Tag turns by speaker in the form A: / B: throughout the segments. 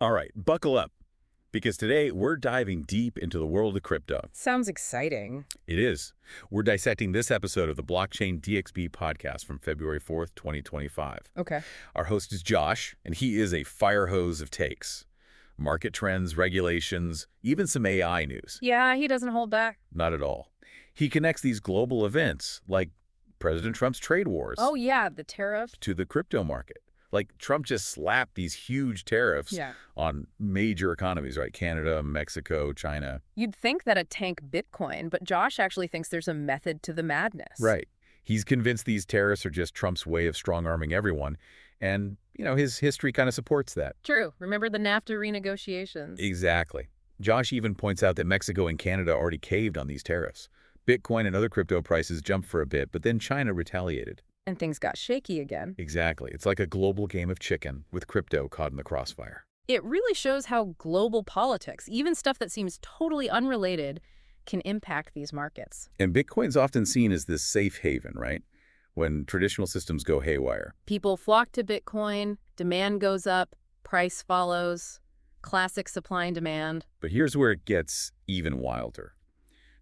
A: All right, buckle up, because today we're diving deep into the world of crypto.
B: Sounds exciting.
A: It is. We're dissecting this episode of the Blockchain DXB podcast from February 4th, 2025.
B: Okay.
A: Our host is Josh, and he is a fire hose of takes. Market trends, regulations, even some AI news.
B: Yeah, he doesn't hold back.
A: Not at all. He connects these global events, like President Trump's trade wars,
B: Oh, yeah, the tariff.
A: to the crypto market. Like, Trump just slapped these huge tariffs
B: Yeah.
A: on major economies, right? Canada, Mexico, China.
B: You'd think that'd tank Bitcoin, but Josh actually thinks there's a method to the madness.
A: Right. He's convinced these tariffs are just Trump's way of strong-arming everyone. And, his history kind of supports that.
B: True. Remember the NAFTA renegotiations?
A: Exactly. Josh even points out that Mexico and Canada already caved on these tariffs. Bitcoin and other crypto prices jumped for a bit, but then China retaliated.
B: And things got shaky again.
A: Exactly. It's like a global game of chicken with crypto caught in the crossfire.
B: It really shows how global politics, even stuff that seems totally unrelated, can impact these markets.
A: And Bitcoin's often seen as this safe haven, right? When traditional systems go haywire.
B: People flock to Bitcoin, demand goes up, price follows, classic supply and demand.
A: But here's where it gets even wilder.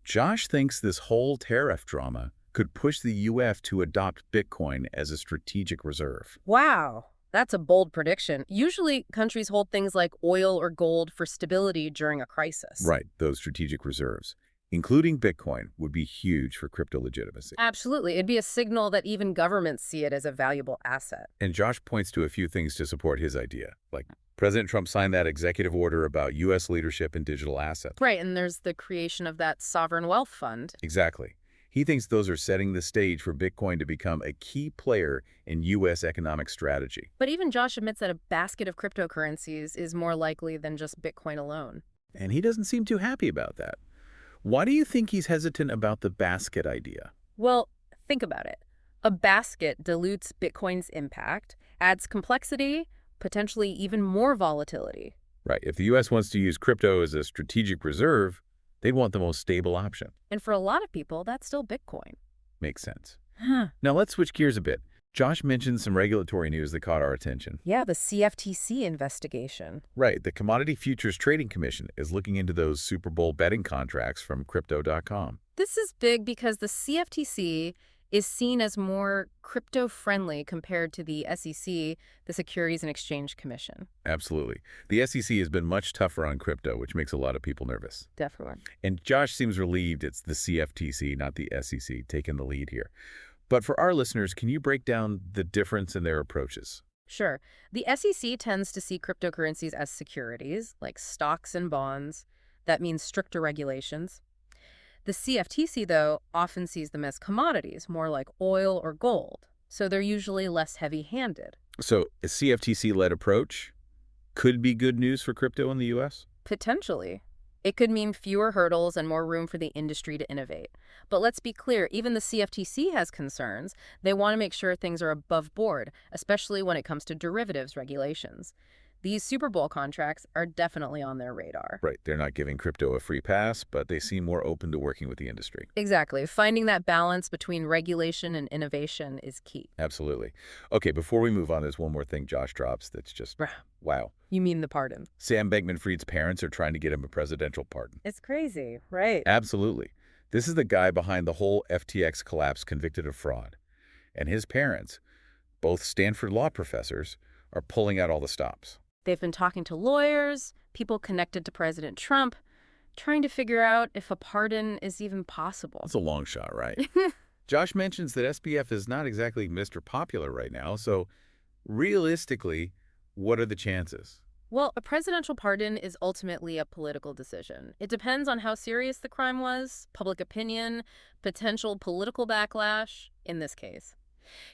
A: Josh thinks this whole tariff drama could push the U.S. to adopt Bitcoin as a strategic reserve.
B: Wow, that's a bold prediction. Usually, countries hold things like oil or gold for stability during a crisis.
A: Right, those strategic reserves, including Bitcoin, would be huge for crypto legitimacy.
B: Absolutely. It'd be a signal that even governments see it as a valuable asset.
A: And Josh points to a few things to support his idea, like President Trump signed that executive order about U.S. leadership in digital assets.
B: Right, and there's the creation of that sovereign wealth fund.
A: Exactly. He thinks those are setting the stage for Bitcoin to become a key player in U.S. economic strategy.
B: But even Josh admits that a basket of cryptocurrencies is more likely than just Bitcoin alone.
A: And he doesn't seem too happy about that. Why do you think he's hesitant about the basket idea?
B: Well, think about it. A basket dilutes Bitcoin's impact, adds complexity, potentially even more volatility.
A: Right. If the U.S. wants to use crypto as a strategic reserve, they'd want the most stable option.
B: And for a lot of people, that's still Bitcoin.
A: Makes sense.
B: Huh.
A: Now let's switch gears a bit. Josh mentioned some regulatory news that caught our attention.
B: Yeah, the CFTC investigation.
A: Right. The Commodity Futures Trading Commission is looking into those Super Bowl betting contracts from Crypto.com.
B: This is big because the CFTC is seen as more crypto-friendly compared to the SEC, the Securities and Exchange Commission.
A: Absolutely. The SEC has been much tougher on crypto, which makes a lot of people nervous.
B: Definitely.
A: And Josh seems relieved it's the CFTC, not the SEC, taking the lead here. But for our listeners, can you break down the difference in their approaches?
B: Sure. The SEC tends to see cryptocurrencies as securities, like stocks and bonds. That means stricter regulations. The CFTC, though, often sees them as commodities, more like oil or gold. So they're usually less heavy-handed.
A: So a CFTC-led approach could be good news for crypto in the U.S.?
B: Potentially. It could mean fewer hurdles and more room for the industry to innovate. But let's be clear, even the CFTC has concerns. They want to make sure things are above board, especially when it comes to derivatives regulations. These Super Bowl contracts are definitely on their radar.
A: Right. They're not giving crypto a free pass, but they seem more open to working with the industry.
B: Exactly. Finding that balance between regulation and innovation is key.
A: Absolutely. Okay, before we move on, there's one more thing Josh drops that's just, wow.
B: You mean the pardon?
A: Sam Bankman-Fried's parents are trying to get him a presidential pardon.
B: It's crazy, right?
A: Absolutely. This is the guy behind the whole FTX collapse convicted of fraud. And his parents, both Stanford law professors, are pulling out all the stops.
B: They've been talking to lawyers, people connected to President Trump, trying to figure out if a pardon is even possible.
A: That's a long shot, right? Josh mentions that SBF is not exactly Mr. Popular right now, so realistically, what are the chances?
B: Well, a presidential pardon is ultimately a political decision. It depends on how serious the crime was, public opinion, potential political backlash, in this case.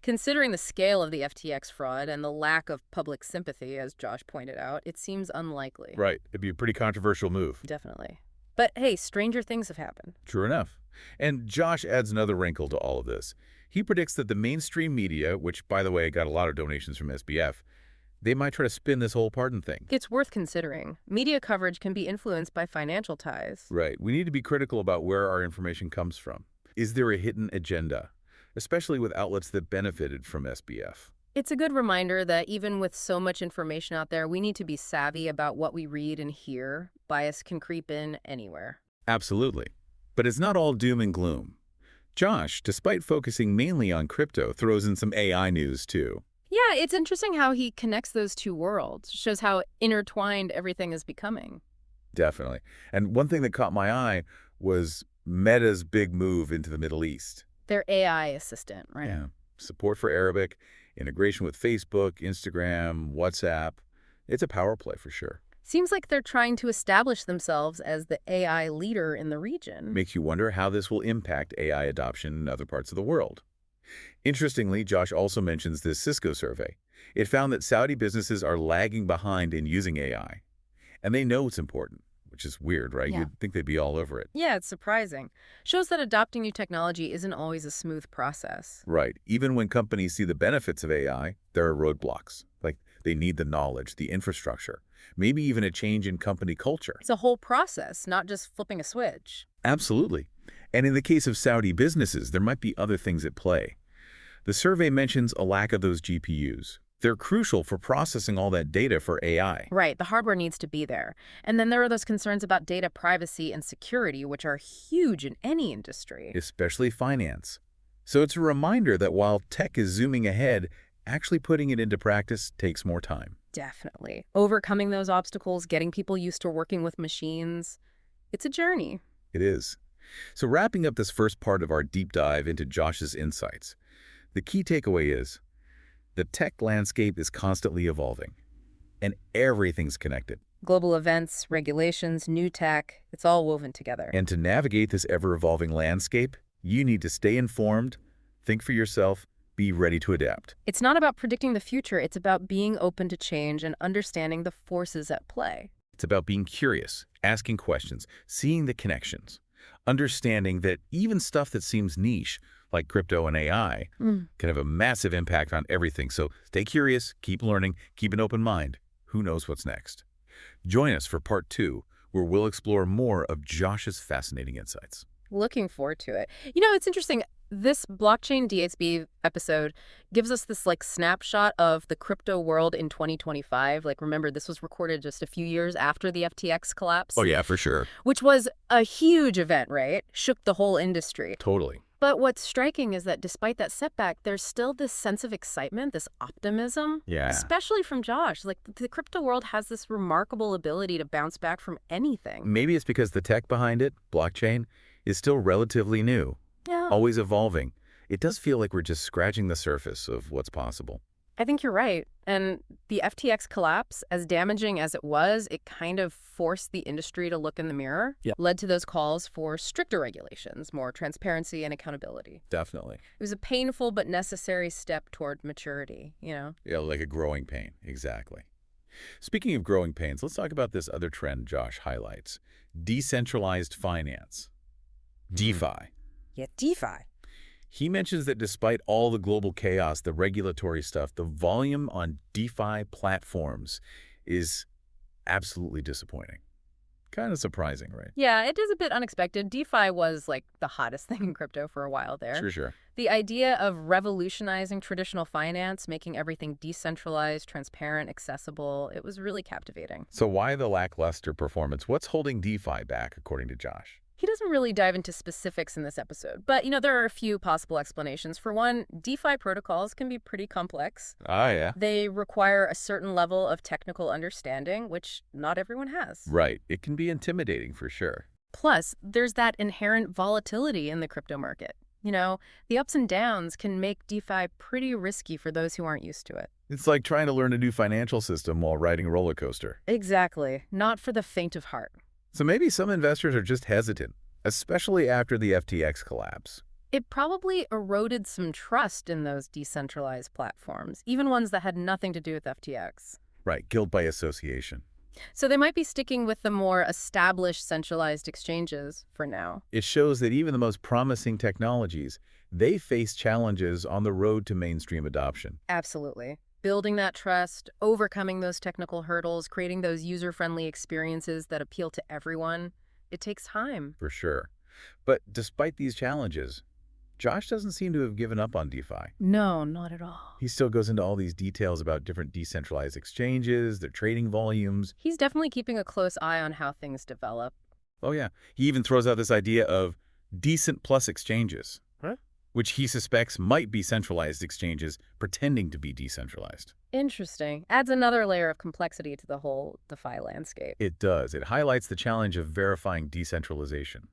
B: Considering the scale of the FTX fraud and the lack of public sympathy, as Josh pointed out, it seems unlikely.
A: Right. It'd be a pretty controversial move.
B: Definitely. But hey, stranger things have happened.
A: True enough. And Josh adds another wrinkle to all of this. He predicts that the mainstream media, which, by the way, got a lot of donations from SBF, they might try to spin this whole pardon thing.
B: It's worth considering. Media coverage can be influenced by financial ties.
A: Right. We need to be critical about where our information comes from. Is there a hidden agenda? Especially with outlets that benefited from SBF.
B: It's a good reminder that even with so much information out there, we need to be savvy about what we read and hear. Bias can creep in anywhere.
A: Absolutely. But it's not all doom and gloom. Josh, despite focusing mainly on crypto, throws in some AI news too.
B: Yeah, it's interesting how he connects those two worlds. Shows how intertwined everything is becoming.
A: Definitely. And one thing that caught my eye was Meta's big move into the Middle East.
B: Their AI assistant, right?
A: Yeah. Support for Arabic, integration with Facebook, Instagram, WhatsApp. It's a power play for sure.
B: Seems like they're trying to establish themselves as the AI leader in the region.
A: Makes you wonder how this will impact AI adoption in other parts of the world. Interestingly, Josh also mentions this Cisco survey. It found that Saudi businesses are lagging behind in using AI. And they know it's important, which is weird, right?
B: Yeah.
A: You'd think they'd be all over it.
B: Yeah, it's surprising. Shows that adopting new technology isn't always a smooth process.
A: Right. Even when companies see the benefits of AI, there are roadblocks. Like they need the knowledge, the infrastructure, maybe even a change in company culture.
B: It's a whole process, not just flipping a switch.
A: Absolutely. And in the case of Saudi businesses, there might be other things at play. The survey mentions a lack of those GPUs. They're crucial for processing all that data for AI.
B: Right, the hardware needs to be there. And then there are those concerns about data privacy and security, which are huge in any industry.
A: Especially finance. So it's a reminder that while tech is zooming ahead, actually putting it into practice takes more time.
B: Definitely. Overcoming those obstacles, getting people used to working with machines, it's a journey.
A: It is. So wrapping up this first part of our deep dive into Josh's insights, the key takeaway is the tech landscape is constantly evolving, and everything's connected.
B: Global events, regulations, new tech, it's all woven together.
A: And to navigate this ever-evolving landscape, you need to stay informed, think for yourself, be ready to adapt.
B: It's not about predicting the future, it's about being open to change and understanding the forces at play.
A: It's about being curious, asking questions, seeing the connections, understanding that even stuff that seems niche, like crypto and AI, can have a massive impact on everything. So stay curious, keep learning, keep an open mind. Who knows what's next? Join us for part 2, where we'll explore more of Josh's fascinating insights.
B: Looking forward to it. You know, it's interesting. This blockchain DXB episode gives us this snapshot of the crypto world in 2025. Remember, this was recorded just a few years after the FTX collapse.
A: Oh yeah, for sure.
B: Which was a huge event, right? Shook the whole industry.
A: Totally.
B: But what's striking is that despite that setback, there's still this sense of excitement, this optimism.
A: Yeah.
B: Especially from Josh. The crypto world has this remarkable ability to bounce back from anything.
A: Maybe it's because the tech behind it, blockchain, is still relatively new.
B: Yeah.
A: Always evolving. It does feel like we're just scratching the surface of what's possible.
B: I think you're right. And the FTX collapse, as damaging as it was, it kind of forced the industry to look in the mirror.
A: Yeah.
B: Led to those calls for stricter regulations, more transparency and accountability.
A: Definitely.
B: It was a painful but necessary step toward maturity, you know?
A: Yeah, like a growing pain. Exactly. Speaking of growing pains, let's talk about this other trend Josh highlights. Decentralized finance. DeFi.
B: Yeah, DeFi.
A: He mentions that despite all the global chaos, the regulatory stuff, the volume on DeFi platforms is absolutely disappointing. Kind of surprising, right?
B: Yeah, it is a bit unexpected. DeFi was the hottest thing in crypto for a while there.
A: Sure.
B: The idea of revolutionizing traditional finance, making everything decentralized, transparent, accessible, it was really captivating.
A: So why the lackluster performance? What's holding DeFi back, according to Josh?
B: He doesn't really dive into specifics in this episode, but, there are a few possible explanations. For one, DeFi protocols can be pretty complex.
A: Ah, yeah.
B: They require a certain level of technical understanding, which not everyone has.
A: Right. It can be intimidating for sure.
B: Plus, there's that inherent volatility in the crypto market. The ups and downs can make DeFi pretty risky for those who aren't used to it.
A: It's like trying to learn a new financial system while riding a roller coaster.
B: Exactly. Not for the faint of heart.
A: So maybe some investors are just hesitant, especially after the FTX collapse.
B: It probably eroded some trust in those decentralized platforms, even ones that had nothing to do with FTX.
A: Right, guilt by association.
B: So they might be sticking with the more established centralized exchanges for now.
A: It shows that even the most promising technologies, they face challenges on the road to mainstream adoption.
B: Absolutely. Building that trust, overcoming those technical hurdles, creating those user-friendly experiences that appeal to everyone, it takes time.
A: For sure. But despite these challenges, Josh doesn't seem to have given up on DeFi.
B: No, not at all.
A: He still goes into all these details about different decentralized exchanges, their trading volumes.
B: He's definitely keeping a close eye on how things develop.
A: Oh yeah, he even throws out this idea of decent plus exchanges,
B: Huh?
A: which he suspects might be centralized exchanges pretending to be decentralized.
B: Interesting. Adds another layer of complexity to the whole DeFi landscape.
A: It does. It highlights the challenge of verifying decentralization.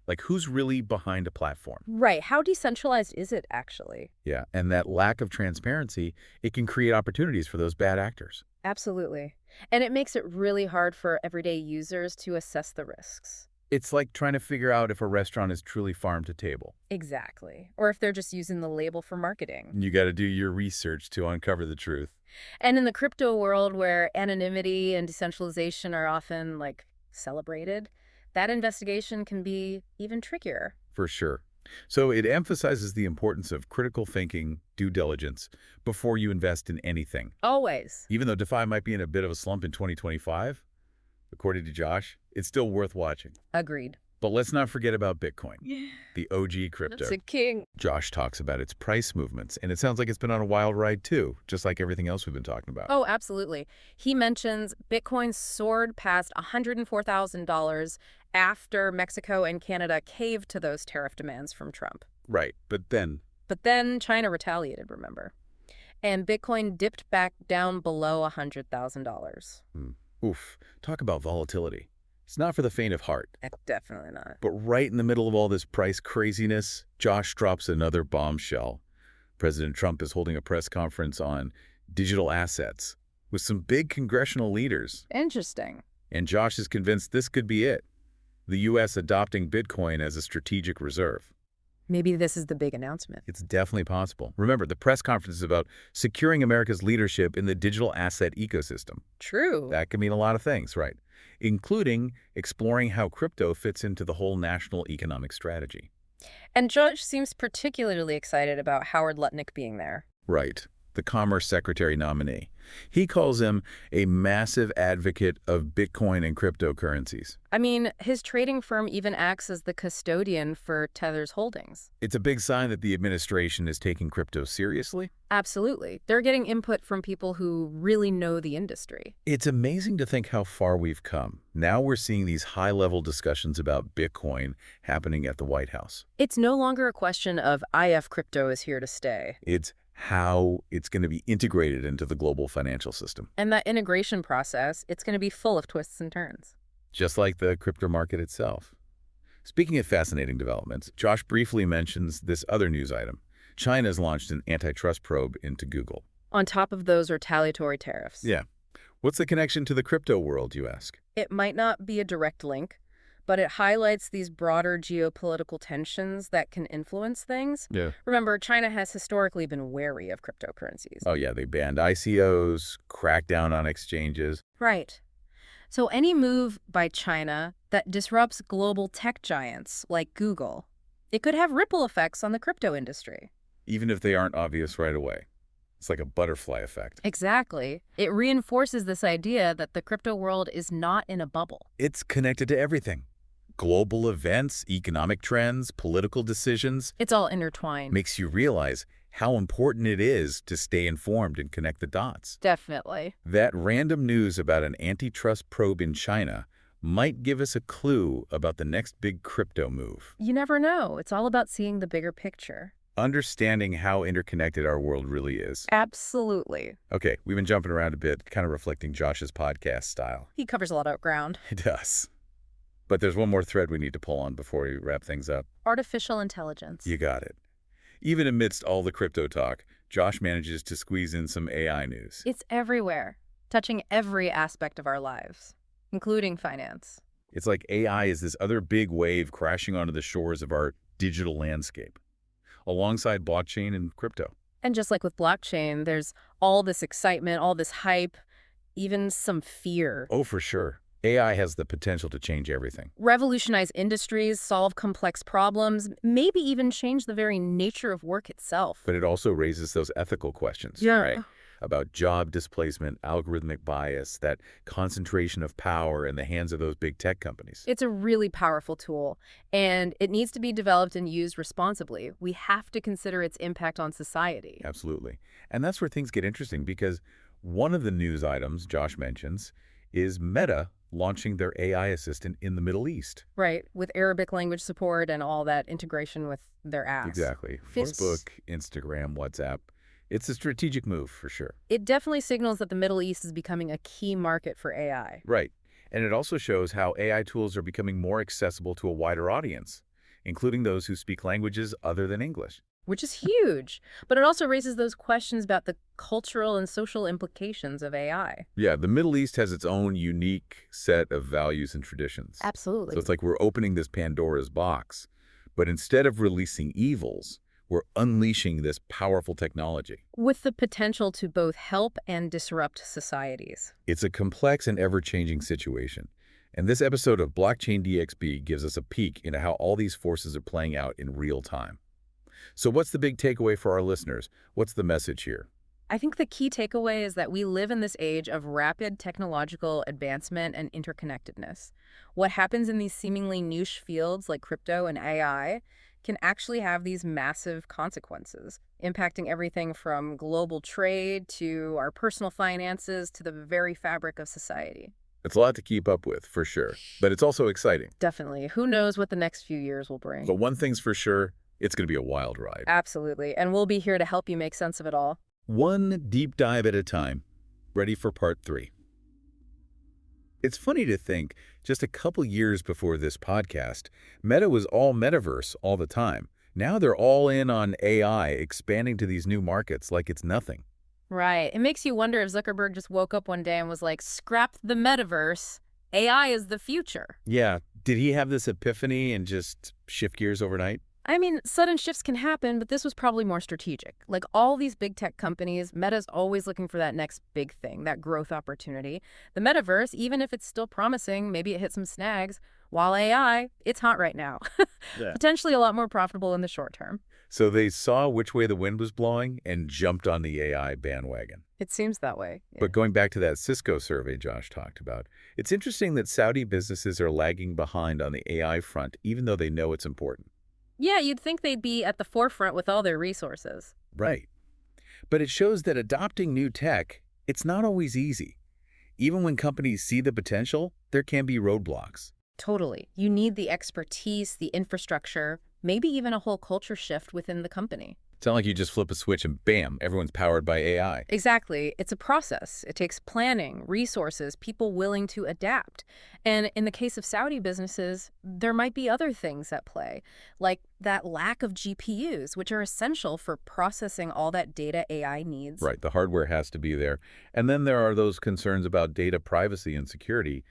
A: Like, who's really behind a platform?
B: Right. How decentralized is it, actually?
A: Yeah, and that lack of transparency, it can create opportunities for those bad actors.
B: Absolutely. And it makes it really hard for everyday users to assess the risks.
A: It's like trying to figure out if a restaurant is truly farm to table.
B: Exactly. Or if they're just using the label for marketing.
A: You got to do your research to uncover the truth.
B: And in the crypto world, where anonymity and decentralization are often, celebrated, that investigation can be even trickier.
A: For sure. So it emphasizes the importance of critical thinking, due diligence, before you invest in anything.
B: Always.
A: Even though DeFi might be in a bit of a slump in 2025, according to Josh, it's still worth watching.
B: Agreed.
A: But let's not forget about Bitcoin, the OG crypto.
B: That's a king.
A: Josh talks about its price movements, and it sounds like it's been on a wild ride too, just like everything else we've been talking about.
B: Oh, absolutely. He mentions Bitcoin soared past $104,000 after Mexico and Canada caved to those tariff demands from Trump.
A: Right, but then
B: But then China retaliated, remember? And Bitcoin dipped back down below $100,000.
A: oof, talk about volatility. It's not for the faint of heart.
B: Definitely not.
A: But right in the middle of all this price craziness, Josh drops another bombshell. President Trump is holding a press conference on digital assets with some big congressional leaders.
B: Interesting.
A: And Josh is convinced this could be it. The U.S. adopting Bitcoin as a strategic reserve.
B: Maybe this is the big announcement.
A: It's definitely possible. Remember, the press conference is about securing America's leadership in the digital asset ecosystem.
B: True.
A: That can mean a lot of things, right? Including exploring how crypto fits into the whole national economic strategy.
B: And Josh seems particularly excited about Howard Lutnick being there.
A: Right. The Commerce Secretary nominee. He calls him a massive advocate of Bitcoin and cryptocurrencies.
B: I mean, his trading firm even acts as the custodian for Tether's holdings.
A: It's a big sign that the administration is taking crypto seriously.
B: Absolutely. They're getting input from people who really know the industry.
A: It's amazing to think how far we've come. Now we're seeing these high-level discussions about Bitcoin happening at the White House.
B: It's no longer a question of IF crypto is here to stay.
A: It's how it's going to be integrated into the global financial system.
B: And that integration process, it's going to be full of twists and turns.
A: Just like the crypto market itself. Speaking of fascinating developments, Josh briefly mentions this other news item. China's launched an antitrust probe into Google.
B: On top of those retaliatory tariffs.
A: Yeah. What's the connection to the crypto world, you ask?
B: It might not be a direct link, but it highlights these broader geopolitical tensions that can influence things.
A: Yeah.
B: Remember, China has historically been wary of cryptocurrencies.
A: Oh, yeah, they banned ICOs, cracked down on exchanges.
B: Right. So any move by China that disrupts global tech giants like Google, it could have ripple effects on the crypto industry.
A: Even if they aren't obvious right away. It's like a butterfly effect.
B: Exactly. It reinforces this idea that the crypto world is not in a bubble.
A: It's connected to everything. Global events, economic trends, political decisions.
B: It's all intertwined.
A: Makes you realize how important it is to stay informed and connect the dots.
B: Definitely.
A: That random news about an antitrust probe in China might give us a clue about the next big crypto move.
B: You never know. It's all about seeing the bigger picture.
A: Understanding how interconnected our world really is.
B: Absolutely.
A: Okay, we've been jumping around a bit, kind of reflecting Josh's podcast style.
B: He covers a lot of ground.
A: It does. But there's one more thread we need to pull on before we wrap things up.
B: Artificial intelligence.
A: You got it. Even amidst all the crypto talk, Josh manages to squeeze in some AI news.
B: It's everywhere, touching every aspect of our lives, including finance.
A: It's like AI is this other big wave crashing onto the shores of our digital landscape, alongside blockchain and crypto.
B: And just like with blockchain, there's all this excitement, all this hype, even some fear.
A: Oh, for sure. AI has the potential to change everything.
B: Revolutionize industries, solve complex problems, maybe even change the very nature of work itself.
A: But it also raises those ethical questions.
B: Yeah.
A: Right? about job displacement, algorithmic bias, that concentration of power in the hands of those big tech companies.
B: It's a really powerful tool, and it needs to be developed and used responsibly. We have to consider its impact on society.
A: Absolutely. And that's where things get interesting because one of the news items Josh mentions is Meta launching their AI assistant in the Middle East.
B: Right, with Arabic language support and all that integration with their apps.
A: Exactly. Facebook, Instagram, WhatsApp. It's a strategic move for sure.
B: It definitely signals that the Middle East is becoming a key market for AI.
A: Right. And it also shows how AI tools are becoming more accessible to a wider audience, including those who speak languages other than English.
B: Which is huge. But it also raises those questions about the cultural and social implications of AI.
A: Yeah, the Middle East has its own unique set of values and traditions.
B: Absolutely.
A: So it's like we're opening this Pandora's box, but instead of releasing evils, we're unleashing this powerful technology.
B: With the potential to both help and disrupt societies.
A: It's a complex and ever-changing situation. And this episode of Blockchain DXB gives us a peek into how all these forces are playing out in real time. So what's the big takeaway for our listeners? What's the message here?
B: I think the key takeaway is that we live in this age of rapid technological advancement and interconnectedness. What happens in these seemingly niche fields like crypto and AI can actually have these massive consequences, impacting everything from global trade to our personal finances to the very fabric of society.
A: It's a lot to keep up with, for sure. But it's also exciting.
B: Definitely. Who knows what the next few years will bring?
A: But one thing's for sure, it's going to be a wild ride.
B: Absolutely. And we'll be here to help you make sense of it all.
A: One deep dive at a time. Ready for part 3. It's funny to think, just a couple years before this podcast, Meta was all metaverse all the time. Now they're all in on AI, expanding to these new markets like it's nothing.
B: Right. It makes you wonder if Zuckerberg just woke up one day and was like, scrap the metaverse. AI is the future.
A: Yeah. Did he have this epiphany and just shift gears overnight?
B: I mean, sudden shifts can happen, but this was probably more strategic. Like all these big tech companies, Meta's always looking for that next big thing, that growth opportunity. The metaverse, even if it's still promising, maybe it hit some snags, while AI, it's hot right now.
A: Yeah.
B: Potentially a lot more profitable in the short term.
A: So they saw which way the wind was blowing and jumped on the AI bandwagon.
B: It seems that way. Yeah.
A: But going back to that Cisco survey Josh talked about, it's interesting that Saudi businesses are lagging behind on the AI front, even though they know it's important.
B: Yeah, you'd think they'd be at the forefront with all their resources.
A: Right. But it shows that adopting new tech, it's not always easy. Even when companies see the potential, there can be roadblocks.
B: Totally. You need the expertise, the infrastructure, maybe even a whole culture shift within the company.
A: It's not like you just flip a switch and bam, everyone's powered by AI.
B: Exactly. It's a process. It takes planning, resources, people willing to adapt. And in the case of Saudi businesses, there might be other things at play, like that lack of GPUs, which are essential for processing all that data AI needs.
A: Right, the hardware has to be there. And then there are those concerns about data privacy and security.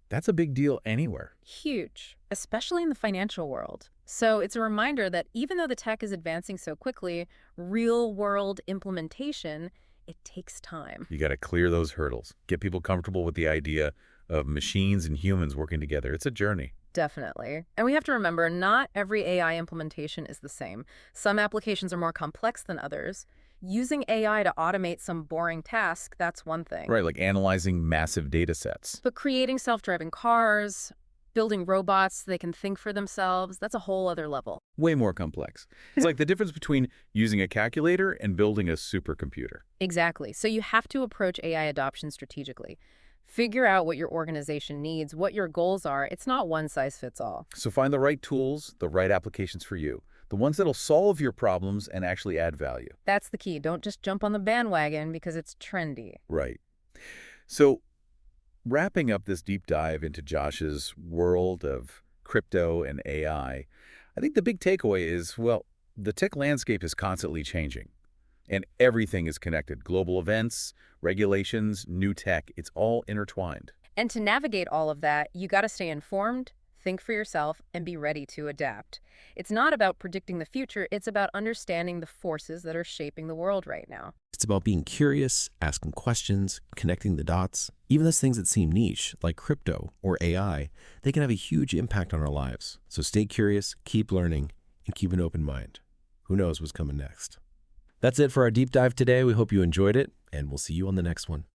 A: That's a big deal anywhere.
B: Huge, especially in the financial world. So it's a reminder that even though the tech is advancing so quickly, real-world implementation, it takes time.
A: You got to clear those hurdles, get people comfortable with the idea of machines and humans working together. It's a journey.
B: Definitely. And we have to remember, not every AI implementation is the same. Some applications are more complex than others. Using AI to automate some boring task, that's one thing.
A: Right, like analyzing massive data sets.
B: But creating self-driving cars, building robots so they can think for themselves, that's a whole other level.
A: Way more complex. It's like the difference between using a calculator and building a supercomputer.
B: Exactly. So you have to approach AI adoption strategically. Figure out what your organization needs, what your goals are. It's not one size fits all.
A: So find the right tools, the right applications for you. The ones that'll solve your problems and actually add value.
B: That's the key. Don't just jump on the bandwagon because it's trendy.
A: Right. So wrapping up this deep dive into Josh's world of crypto and AI, I think the big takeaway is, well, the tech landscape is constantly changing. And everything is connected. Global events, regulations, new tech, it's all intertwined.
B: And to navigate all of that, you got to stay informed, think for yourself, and be ready to adapt. It's not about predicting the future, it's about understanding the forces that are shaping the world right now.
C: It's about being curious, asking questions, connecting the dots. Even those things that seem niche, like crypto or AI, they can have a huge impact on our lives. So stay curious, keep learning, and keep an open mind. Who knows what's coming next? That's it for our deep dive today. We hope you enjoyed it. and we'll see you on the next one.